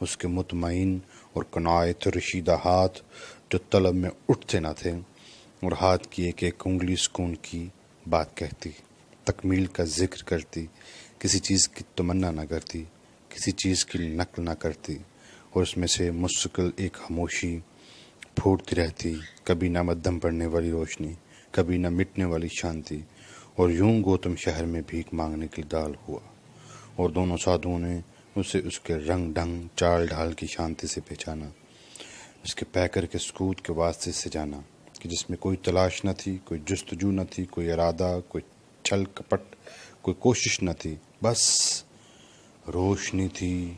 اس کے مطمئن اور قناعت رشیدہ ہاتھ جو طلب میں اٹھتے نہ تھے، اور ہاتھ کی ایک ایک انگلی سکون کی بات کہتی، تکمیل کا ذکر کرتی، کسی چیز کی تمنا نہ کرتی، کسی چیز کی نقل نہ کرتی، اور اس میں سے مستقل ایک خاموشی پھوٹتی رہتی، کبھی نہ مدھم پڑنے والی روشنی، کبھی نہ مٹنے والی شانتی۔ اور یوں گوتم شہر میں بھیک مانگنے کے لیے ڈال ہوا، اور دونوں سادھوؤں نے اسے اس کے رنگ ڈھنگ چال ڈھال کی شانتی سے پہچانا، اس کے پیکر کے سکوت کے واسطے سے جانا کہ جس میں کوئی تلاش نہ تھی، کوئی جستجو نہ تھی، کوئی ارادہ، کوئی چھل کپٹ، کوئی کوشش نہ تھی، بس روشنی تھی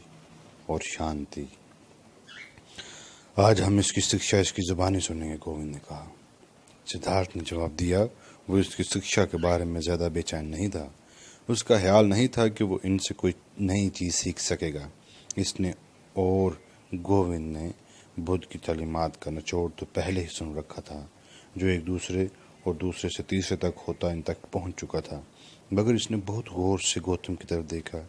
اور شانتی۔ آج ہم اس کی شکشا اس کی زبانی سنیں گے، گووند نے کہا۔ سدھارتھ نے جواب دیا، وہ اس کی شکشا کے بارے میں زیادہ بے چین نہیں تھا۔ اس کا خیال نہیں تھا کہ وہ ان سے کوئی نئی چیز سیکھ سکے گا۔ اس نے اور گووند نے بدھ کی تعلیمات کا نچوڑ تو پہلے ہی سن رکھا تھا، جو ایک دوسرے اور دوسرے سے تیسرے تک ہوتا ان تک پہنچ چکا تھا، مگر اس نے بہت غور سے گوتم کی طرف دیکھا،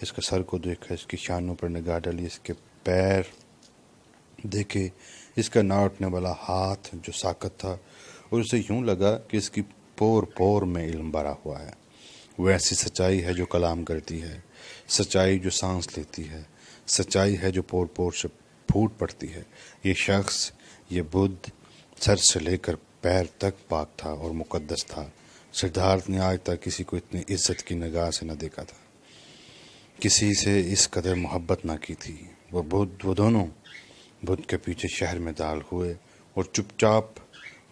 اس کے سر کو دیکھا، اس کی شانوں پر نگاہ ڈالی، اس کے پیر دیکھے، اس کا نہ اٹھنے والا ہاتھ جو ساکت تھا، اور اسے یوں لگا کہ اس کی پور پور میں علم بھرا ہوا ہے۔ وہ ایسی سچائی ہے جو کلام کرتی ہے، سچائی جو سانس لیتی ہے، سچائی ہے جو پور پور سے پھوٹ پڑتی ہے۔ یہ شخص، یہ بدھ، سر سے لے کر پیر تک پاک تھا اور مقدس تھا۔ سدھارتھ نے آج تک کسی کو اتنی عزت کی نگاہ سے نہ دیکھا تھا، کسی سے اس قدر محبت نہ کی تھی۔ وہ دونوں بدھ کے پیچھے شہر میں دال ہوئے اور چپ چاپ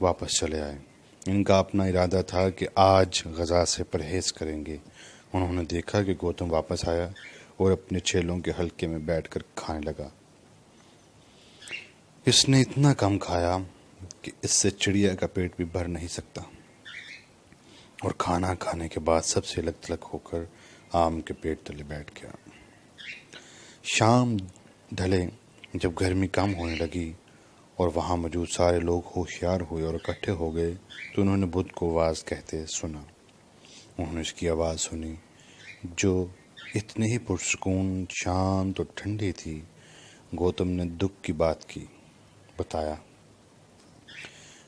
واپس چلے آئے۔ ان کا اپنا ارادہ تھا کہ آج غذا سے پرہیز کریں گے۔ انہوں نے دیکھا کہ گوتم واپس آیا اور اپنے چھیلوں کے حلقے میں بیٹھ کر کھانے لگا۔ اس نے اتنا کم کھایا کہ اس سے چڑیا کا پیٹ بھی بھر نہیں سکتا، اور کھانا کھانے کے بعد سب سے الگ تھلگ ہو کر آم کے پیڑ تلے بیٹھ گیا۔ شام ڈھلے جب گرمی کم ہونے لگی اور وہاں موجود سارے لوگ ہوشیار ہوئے اور اکٹھے ہو گئے، تو انہوں نے بدھ کو آواز کہتے سنا۔ انہوں نے اس کی آواز سنی جو اتنی ہی پرسکون، شانت اور ٹھنڈی تھی۔ گوتم نے دکھ کی بات کی، بتایا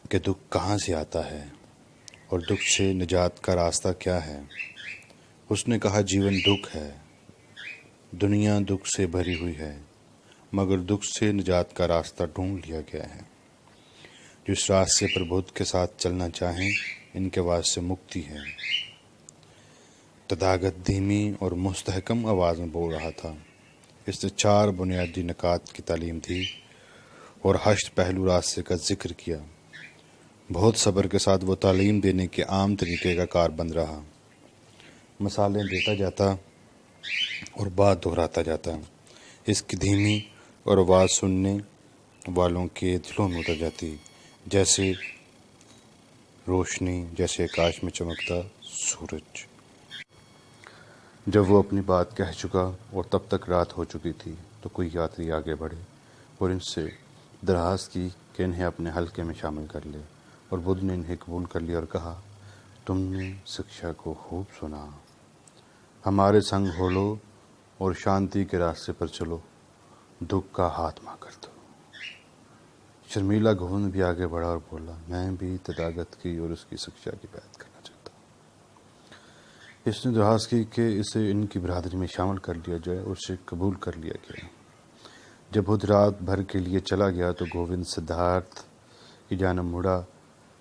کہ دکھ کہاں سے آتا ہے اور دکھ سے نجات کا راستہ کیا ہے۔ اس نے کہا، جیون دکھ ہے، دنیا دکھ سے بھری ہوئی ہے، مگر دکھ سے نجات کا راستہ ڈھونڈ لیا گیا ہے۔ جس راستے پر بدھ کے ساتھ چلنا چاہیں، ان کے واسطے مکتی ہے۔ تداگت دھیمی اور مستحکم آواز میں بول رہا تھا۔ اس نے 4 بنیادی نکات کی تعلیم دی اور 8 پہلو راستے کا ذکر کیا۔ بہت صبر کے ساتھ وہ تعلیم دینے کے عام طریقے کا کار بند رہا، مثالیں دیتا جاتا اور بات دہراتا جاتا۔ اس کی دھیمی اور آواز سننے والوں کے دلوں میں اتر جاتی، جیسے روشنی، جیسے آکاش میں چمکتا سورج۔ جب وہ اپنی بات کہہ چکا اور تب تک رات ہو چکی تھی، تو کوئی یاتری آگے بڑھے اور ان سے درخواست کی کہ انہیں اپنے حلقے میں شامل کر لے، اور بدھ نے انہیں قبول کر لیا اور کہا، تم نے شکشا کو خوب سنا، ہمارے سنگ ہو لو اور شانتی کے راستے پر چلو، دکھ کا خاتمہ کر دو۔ شرمیلا گووند بھی آگے بڑھا اور بولا، میں بھی تداگت کی اور اس کی شکشا کی بیعت کرنا چاہتا ہوں۔ اس نے درخواست کی کہ اسے ان کی برادری میں شامل کر لیا جائے اور اسے قبول کر لیا گیا۔ جب بدھ رات بھر کے لیے چلا گیا تو گووند سدھارتھ کی جانب مڑا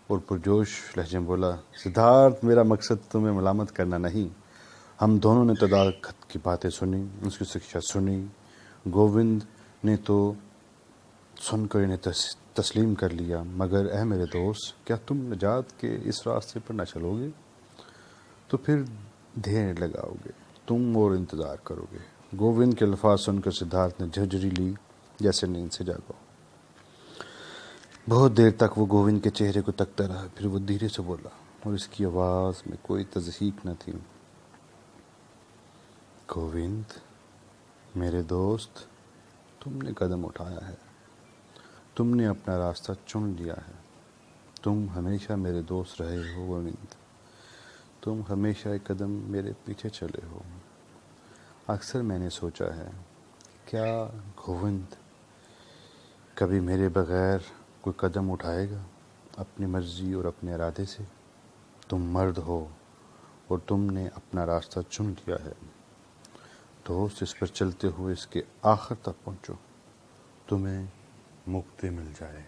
اور پرجوش لہجے میں بولا، سدھارتھ، میرا مقصد تمہیں ملامت کرنا نہیں، ہم دونوں نے تداگت کی باتیں سنی، اس کی شکشا سنی۔ گووند نے تو سن کر انہیں تسلیم کر لیا، مگر اے میرے دوست، کیا تم نجات کے اس راستے پر نہ چلو گے؟ تو پھر دیر لگاؤ گے تم اور انتظار کرو گے۔ گووند کے الفاظ سن کر سدھارتھ نے جھرجھری لی جیسے نیند سے جاگا۔ بہت دیر تک وہ گووند کے چہرے کو تکتا رہا، پھر وہ دھیرے سے بولا اور اس کی آواز میں کوئی تضحیک نہ تھی، گووند میرے دوست، تم نے قدم اٹھایا ہے، تم نے اپنا راستہ چن لیا ہے، تم ہمیشہ میرے دوست رہے ہو گووند، تم ہمیشہ ایک قدم میرے پیچھے چلے ہو۔ اکثر میں نے سوچا ہے کیا گووند کبھی میرے بغیر کوئی قدم اٹھائے گا اپنی مرضی اور اپنے ارادے سے؟ تم مرد ہو اور تم نے اپنا راستہ چن لیا ہے، دوست اس پر چلتے ہوئے اس کے آخر تک پہنچو، تمہیں مکتی مل جائے۔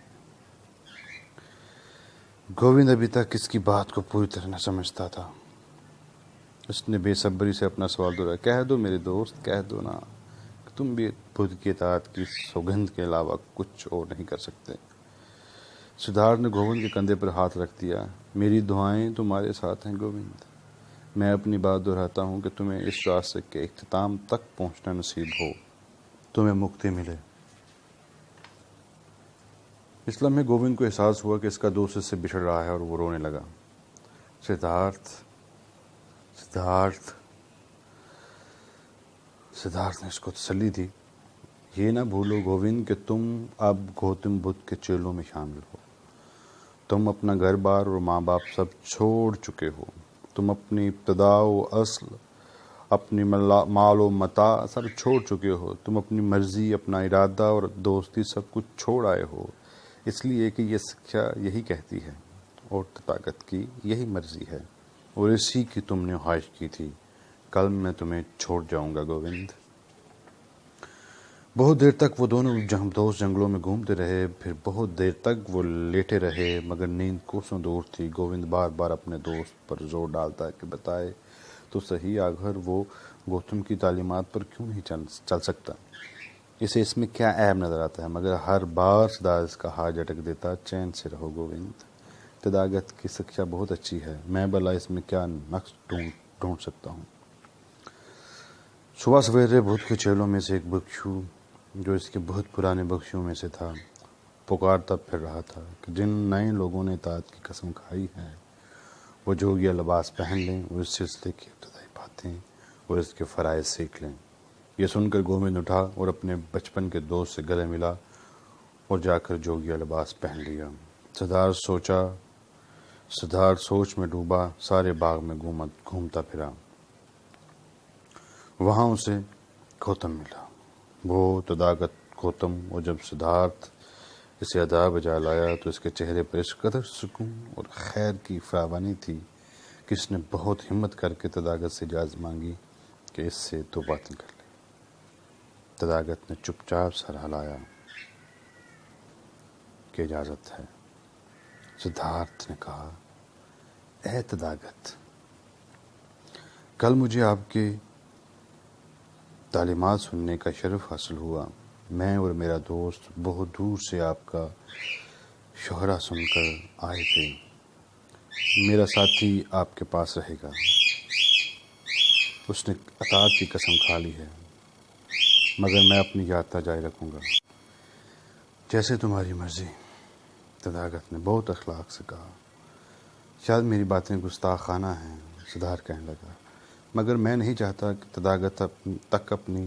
گووند ابھی تک اس کی بات کو پوری طرح نہ سمجھتا تھا۔ اس نے بے صبری سے اپنا سوال دہرایا، کہہ دو میرے دوست، کہہ دو نا کہ تم بھی بدھ کی اطاعت کی سوگندھ کے علاوہ کچھ اور نہیں کر سکتے۔ سدھارتھ نے گووند کے کندھے پر ہاتھ رکھ دیا۔ میری دعائیں تمہارے ساتھ ہیں گووند، میں اپنی بات دہراتا ہوں کہ تمہیں اس راستے کے اختتام تک پہنچنا نصیب ہو، تمہیں مکتی ملے۔ اس لمحے گووند کو احساس ہوا کہ اس کا دوست اس سے بچھڑ رہا ہے اور وہ رونے لگا۔ سدھارتھ نے اس کو تسلی دی، یہ نہ بھولو گووند کہ تم اب گوتم بدھ کے چیلوں میں شامل ہو، تم اپنا گھر بار اور ماں باپ سب چھوڑ چکے ہو، تم اپنی ابتدا و اصل، اپنی مال و متاع سب چھوڑ چکے ہو، تم اپنی مرضی، اپنا ارادہ اور دوستی سب کچھ چھوڑ آئے ہو، اس لیے کہ یہ سکھیا یہی کہتی ہے اور تتھاگت کی یہی مرضی ہے اور اسی کی تم نے خواہش کی تھی۔ کل میں تمہیں چھوڑ جاؤں گا گووند۔ بہت دیر تک وہ دونوں دوست جنگلوں میں گھومتے رہے، پھر بہت دیر تک وہ لیٹے رہے، مگر نیند کوسوں دور تھی۔ گووند بار بار اپنے دوست پر زور ڈالتا کہ بتائے تو صحیح آخر وہ گوتم کی تعلیمات پر کیوں نہیں چل سکتا، اسے اس میں کیا عیب نظر آتا ہے، مگر ہر بار سدھارتھ اس کا ہاتھ جھٹک دیتا، چین سے رہو گووند، تتھاگت کی سکھیا بہت اچھی ہے، میں بھلا اس میں کیا نقص ڈھونڈ سکتا ہوں۔ صبح سویرے بدھ کے چیلوں میں سے ایک بھکشو، جو اس کے بہت پرانے بھکشوں میں سے تھا، پکارتا پھر رہا تھا کہ جن نئے لوگوں نے اطاعت کی قسم کھائی ہے وہ جوگیا لباس پہن لیں اور اس سلسلے کی ابتدائی باتیں اور اس کے فرائض سیکھ لیں۔ یہ سن کر گووند اٹھا اور اپنے بچپن کے دوست سے گلے ملا اور جا کر جوگیا لباس پہن لیا۔ سدھارتھ سوچ میں ڈوبا، سارے باغ میں گھومتا پھرا، وہاں اسے گوتم ملا، وہ تتھاگت گوتم، اور جب سدھارتھ اسے ادا بجا لایا تو اس کے چہرے پر اس قدر سکون اور خیر کی فراوانی تھی کہ اس نے بہت ہمت کر کے تتھاگت سے اجازت مانگی کہ اس سے دو باتیں کر لے۔ تتھاگت نے چپ چاپ سر ہلایا کہ اجازت ہے۔ سدھارتھ نے کہا، اے تتھاگت، کل مجھے آپ کے تعلیمات سننے کا شرف حاصل ہوا، میں اور میرا دوست بہت دور سے آپ کا شہرا سن کر آئے تھے، میرا ساتھی آپ کے پاس رہے گا، اس نے اطاعت کی قسم کھا لی ہے، مگر میں اپنی یاترا جاری رکھوں گا، جیسے تمہاری مرضی۔ تتھاگت نے بہت اخلاق سے کہا، شاید میری باتیں گستاخانہ ہیں، سدھارتھ کہنے لگا، مگر میں نہیں چاہتا کہ تتھاگت تک اپنی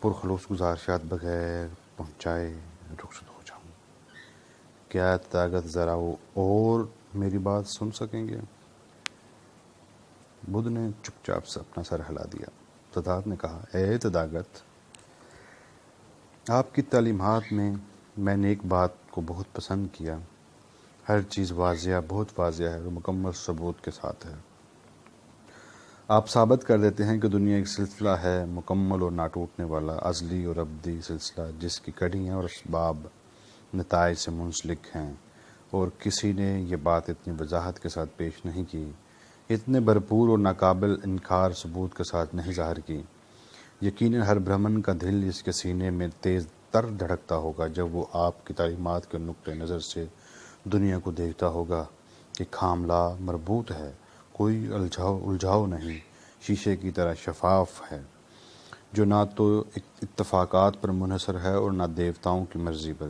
پرخلوص گزارشات بغیر پہنچائے رخصت ہو جاؤں۔ کیا تتھاگت ذرا اور میری بات سن سکیں گے؟ بدھ نے چپ چاپ سے اپنا سر ہلا دیا۔ سدھارتھ نے کہا، اے تتھاگت، آپ کی تعلیمات میں نے ایک بات کو بہت پسند کیا، ہر چیز واضح، بہت واضح ہے اور مکمل ثبوت کے ساتھ ہے۔ آپ ثابت کر دیتے ہیں کہ دنیا ایک سلسلہ ہے، مکمل اور نہ ٹوٹنے والا، ازلی اور ابدی سلسلہ، جس کی کڑیاں اور اسباب نتائج سے منسلک ہیں، اور کسی نے یہ بات اتنی وضاحت کے ساتھ پیش نہیں کی، اتنے بھرپور اور ناقابل انکار ثبوت کے ساتھ نہیں ظاہر کی۔ یقیناً ہر برہمن کا دل اس کے سینے میں تیز تر دھڑکتا ہوگا جب وہ آپ کی تعلیمات کے نقطہ نظر سے دنیا کو دیکھتا ہوگا کہ کھاملہ مربوط ہے، کوئی الجھاؤ نہیں، شیشے کی طرح شفاف ہے، جو نہ تو اتفاقات پر منحصر ہے اور نہ دیوتاؤں کی مرضی پر،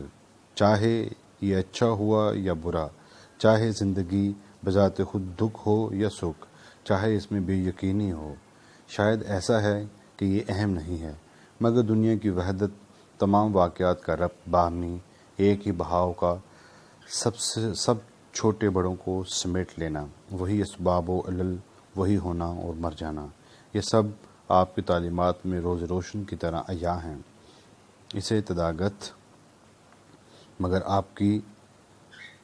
چاہے یہ اچھا ہوا یا برا، چاہے زندگی بذات خود دکھ ہو یا سکھ، چاہے اس میں بے یقینی ہو۔ شاید ایسا ہے کہ یہ اہم نہیں ہے، مگر دنیا کی وحدت، تمام واقعات کا ربط، باہمی ایک ہی بہاؤ کا، سب چھوٹے بڑوں کو سمیٹ لینا، وہی اسباب و علل، وہی ہونا اور مر جانا، یہ سب آپ کی تعلیمات میں روز روشن کی طرح عیاں ہیں۔ اسے تداگت، مگر آپ کی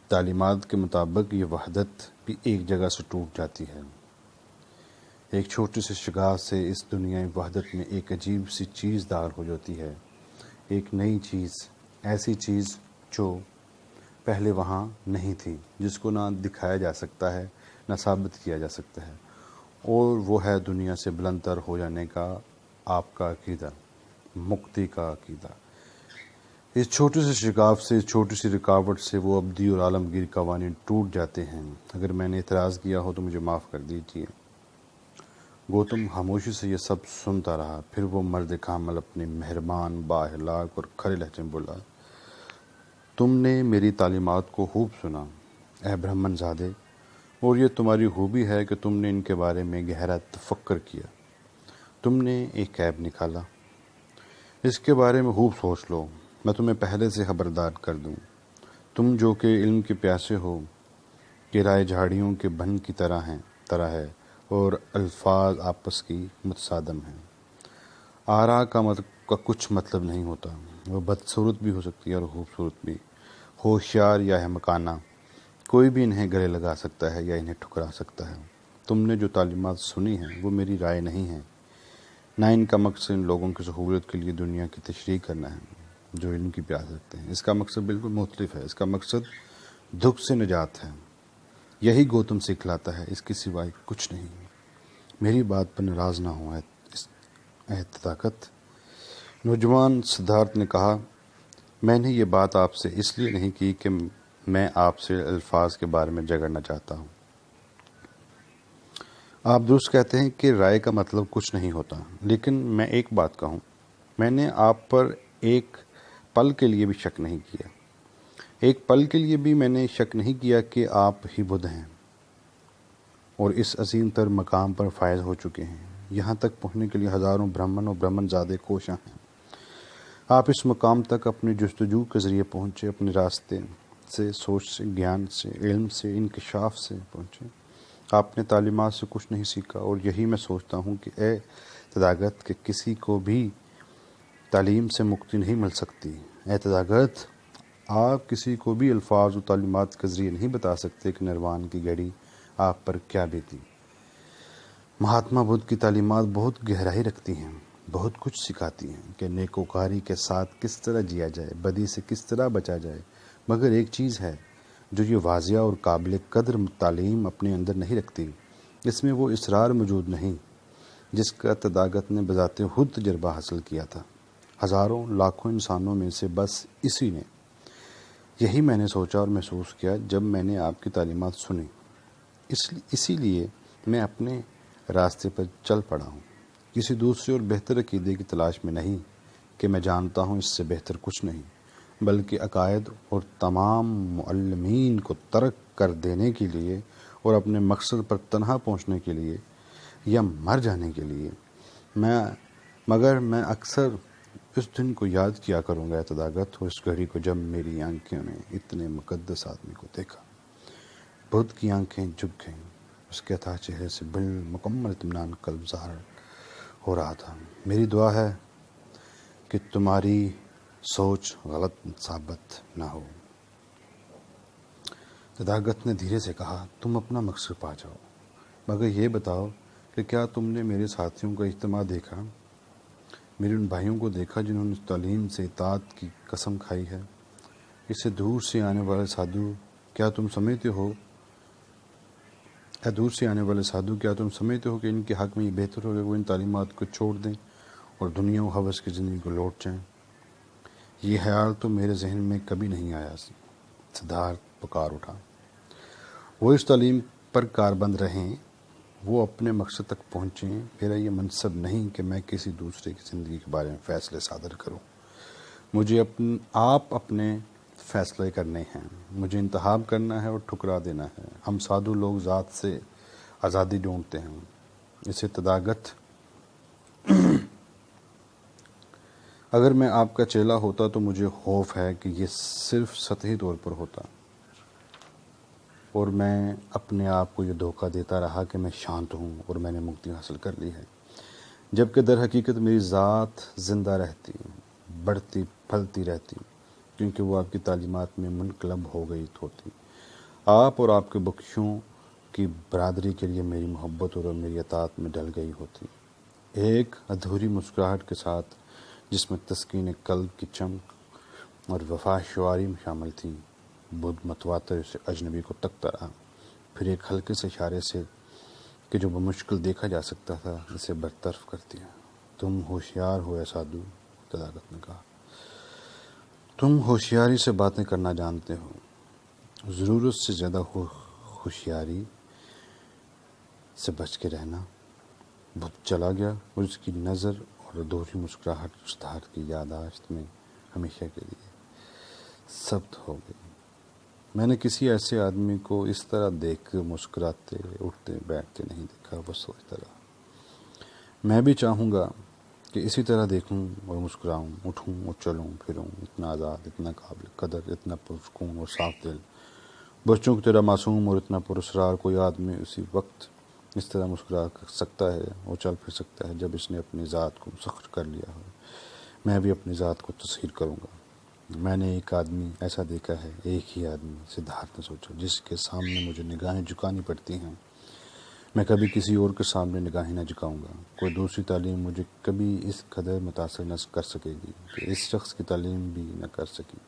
تعلیمات کے مطابق یہ وحدت بھی ایک جگہ سے ٹوٹ جاتی ہے۔ ایک چھوٹی سی شگاف سے اس دنیا وحدت میں ایک عجیب سی چیز داخل ہو جاتی ہے، ایک نئی چیز، ایسی چیز جو پہلے وہاں نہیں تھی، جس کو نہ دکھایا جا سکتا ہے نہ ثابت کیا جا سکتا ہے، اور وہ ہے دنیا سے بلند تر ہو جانے کا آپ کا عقیدہ، مکتی کا عقیدہ۔ اس چھوٹی سی شگاف سے، اس چھوٹی سی رکاوٹ سے وہ ابدی اور عالمگیر قوانین ٹوٹ جاتے ہیں۔ اگر میں نے اعتراض کیا ہو تو مجھے معاف کر دیجیے۔ گوتم خاموشی سے یہ سب سنتا رہا، پھر وہ مرد کامل اپنے مہربان، بااخلاق اور کھرے لہجے میں بولا، تم نے میری تعلیمات کو خوب سنا اے برہمن زادے، اور یہ تمہاری خوبی ہے کہ تم نے ان کے بارے میں گہرا تفکر کیا۔ تم نے ایک عیب نکالا، اس کے بارے میں خوب سوچ لو، میں تمہیں پہلے سے خبردار کر دوں۔ تم جو کہ علم کے پیاسے ہو، کہ رائے جھاڑیوں کے بن کی طرح ہے اور الفاظ آپس کی متصادم ہیں۔ آرا کا کچھ مطلب نہیں ہوتا، وہ بدصورت بھی ہو سکتی ہے اور خوبصورت بھی، ہوشیار یا احمقانہ، کوئی بھی انہیں گلے لگا سکتا ہے یا انہیں ٹھکرا سکتا ہے۔ تم نے جو تعلیمات سنی ہیں وہ میری رائے نہیں ہے، نہ ان کا مقصد ان لوگوں کی سہولت کے لیے دنیا کی تشریح کرنا ہے جو علم کی پیاس رکھتے ہیں۔ اس کا مقصد بالکل مختلف ہے، اس کا مقصد دکھ سے نجات ہے۔ یہی گوتم سکھلاتا ہے، اس کے سوائے کچھ نہیں۔ میری بات پر ناراض نہ ہو اے تداگت۔ نوجوان سدھارتھ نے کہا، میں نے یہ بات آپ سے اس لیے نہیں کی کہ میں آپ سے الفاظ کے بارے میں جھگڑنا چاہتا ہوں۔ آپ درست کہتے ہیں کہ رائے کا مطلب کچھ نہیں ہوتا، لیکن میں ایک بات کہوں، میں نے آپ پر ایک پل کے لیے بھی شک نہیں کیا، ایک پل کے لیے بھی میں نے شک نہیں کیا کہ آپ ہی بدھ ہیں اور اس عظیم تر مقام پر فائز ہو چکے ہیں۔ یہاں تک پہنچنے کے لیے ہزاروں برہمن اور برہمن زادے کوشاں ہیں۔ آپ اس مقام تک اپنی جستجو کے ذریعے پہنچے، اپنے راستے سے، سوچ سے، گیان سے، علم سے، انکشاف سے پہنچے۔ آپ نے تعلیمات سے کچھ نہیں سیکھا، اور یہی میں سوچتا ہوں کہ اے تداگت کہ کسی کو بھی تعلیم سے مکتی نہیں مل سکتی۔ اے تداگت، آپ کسی کو بھی الفاظ و تعلیمات کے ذریعے نہیں بتا سکتے کہ نروان کی گھڑی آپ پر کیا بیتی۔ مہاتما بدھ کی تعلیمات بہت گہرائی رکھتی ہیں، بہت کچھ سکھاتی ہیں کہ نیکوکاری کے ساتھ کس طرح جیا جائے، بدی سے کس طرح بچا جائے، مگر ایک چیز ہے جو یہ واضح اور قابل قدر تعلیم اپنے اندر نہیں رکھتی، اس میں وہ اسرار موجود نہیں جس کا تداگت نے بذات خود تجربہ حاصل کیا تھا، ہزاروں لاکھوں انسانوں میں سے بس اسی نے۔ یہی میں نے سوچا اور محسوس کیا جب میں نے آپ کی تعلیمات سنی، اسی لیے میں اپنے راستے پر چل پڑا ہوں، کسی دوسرے اور بہتر عقیدے کی تلاش میں نہیں کہ میں جانتا ہوں اس سے بہتر کچھ نہیں، بلکہ عقائد اور تمام معلمین کو ترک کر دینے کے لیے اور اپنے مقصد پر تنہا پہنچنے کے لیے یا مر جانے کے لیے۔ مگر میں اکثر اس دن کو یاد کیا کروں گا تداگت، اور اس گھڑی کو جب میری آنکھوں نے اتنے مقدس آدمی کو دیکھا۔ بدھ کی آنکھیں جھک گئیں، اس کے عطا چہرے سے بالمکمل اطمینان قلب ظاہر ہو رہا تھا۔ میری دعا ہے کہ تمہاری سوچ غلط ثابت نہ ہو۔ تداگت نے دھیرے سے کہا، تم اپنا مقصد پا جاؤ، مگر یہ بتاؤ کہ کیا تم نے میرے ساتھیوں کا اجتماع دیکھا، میرے ان بھائیوں کو دیکھا جنہوں نے تعلیم سے اطاعت کی قسم کھائی ہے؟ اس سے دور سے آنے والے سادھو، کیا تم سمجھتے ہو کیا تم سمجھتے ہو کہ ان کے حق میں یہ بہتر ہوگا کہ وہ ان تعلیمات کو چھوڑ دیں اور دنیا و حوث کی زندگی کو لوٹ جائیں؟ یہ خیال تو میرے ذہن میں کبھی نہیں آیا۔ سدھارتھ پکار اٹھا، وہ اس تعلیم پر کاربند رہیں، وہ اپنے مقصد تک پہنچیں۔ میرا یہ منصب نہیں کہ میں کسی دوسرے کی زندگی کے بارے میں فیصلے صادر کروں، مجھے آپ اپنے فیصلے کرنے ہیں، مجھے انتخاب کرنا ہے اور ٹھکرا دینا ہے۔ ہم سادھو لوگ ذات سے آزادی ڈھونڈتے ہیں، اسے تداگت۔ اگر میں آپ کا چیلا ہوتا تو مجھے خوف ہے کہ یہ صرف سطحی طور پر ہوتا، اور میں اپنے آپ کو یہ دھوکہ دیتا رہا کہ میں شانت ہوں اور میں نے مکتی حاصل کر لی ہے، جبکہ در حقیقت میری ذات زندہ رہتی، بڑھتی پھلتی رہتی، کیونکہ وہ آپ کی تعلیمات میں منقلب ہو گئی ہوتی۔ آپ اور آپ کے بخشوں کی برادری کے لیے میری محبت اور میری اطاعت میں ڈل گئی ہوتی، ایک ادھوری مسکراہٹ کے ساتھ جس میں تسکین قلب کی چمک اور وفا شعاری شامل تھی۔ بدھ متواتر سے اجنبی کو تکتا رہا، پھر ایک ہلکے سے اشارے سے کہ جو بمشکل دیکھا جا سکتا تھا اسے برطرف کر دیا۔ تم ہوشیار ہو اے سادھو، تداگت نے کہا، تم ہوشیاری سے باتیں کرنا جانتے ہو، ضرورت سے زیادہ ہوشیاری سے بچ کے رہنا۔ بدھ چلا گیا اور اس کی نظر اور ادھوری مسکراہٹ سدھارتھ کی یادداشت میں ہمیشہ کے لیے ثبت ہو گئی۔ میں نے کسی ایسے آدمی کو اس طرح دیکھ کر مسکراتے اٹھتے بیٹھتے نہیں دیکھا۔ وہ سوچتا رہا، میں بھی چاہوں گا کہ اسی طرح دیکھوں اور مسکراؤں، اٹھوں اور چلوں پھروں، اتنا آزاد، اتنا قابل قدر، اتنا پرسکون اور صاف دل، بچوں کی طرح معصوم اور اتنا پراسرار کوئی آدمی اسی وقت اس طرح مسکرا سکتا ہے اور چل پھر سکتا ہے جب اس نے اپنی ذات کو مسخر کر لیا ہو۔ میں بھی اپنی ذات کو تسخیر کروں گا۔ میں نے ایک آدمی ایسا دیکھا ہے، ایک ہی آدمی، سدھارتھ نے سوچا، جس کے سامنے مجھے نگاہیں جھکانی پڑتی ہیں۔ میں کبھی کسی اور کے سامنے نگاہیں نہ جھکاؤں گا۔ کوئی دوسری تعلیم مجھے کبھی اس قدر متاثر نہ کر سکے گی کہ اس شخص کی تعلیم بھی نہ کر سکی۔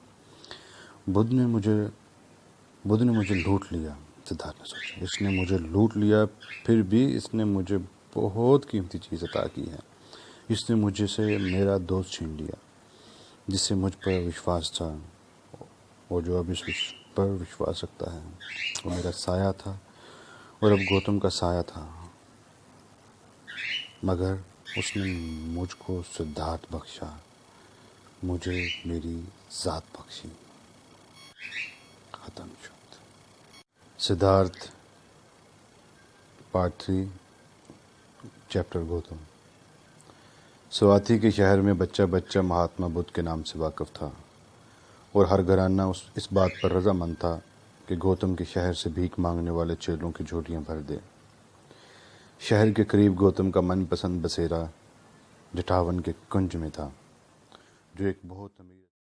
بدھ نے مجھے لوٹ لیا، سدھارتھ نے سوچا، اس نے مجھے لوٹ لیا، پھر بھی اس نے مجھے بہت قیمتی چیز عطا کی ہے۔ اس نے مجھے سے میرا دوست چھین لیا، جس سے مجھ پر وشواس تھا اور جو اب اس پر وشواس رکھتا ہے۔ وہ میرا سایہ تھا اور اب گوتم کا سایہ تھا، مگر اس نے مجھ کو سدھارتھ بخشا، مجھے میری ذات بخشی۔ ختم شد۔ Siddhartha part 3 chapter Gautam. سواتھی کے شہر میں بچہ بچہ مہاتما بدھ کے نام سے واقف تھا، اور ہر گھرانہ اس بات پر رضامند تھا کہ گوتم کے شہر سے بھیک مانگنے والے چیلوں کی جھولیاں بھر دے۔ شہر کے قریب گوتم کا من پسند بسیرا جٹاون کے کنج میں تھا، جو ایک بہت امیر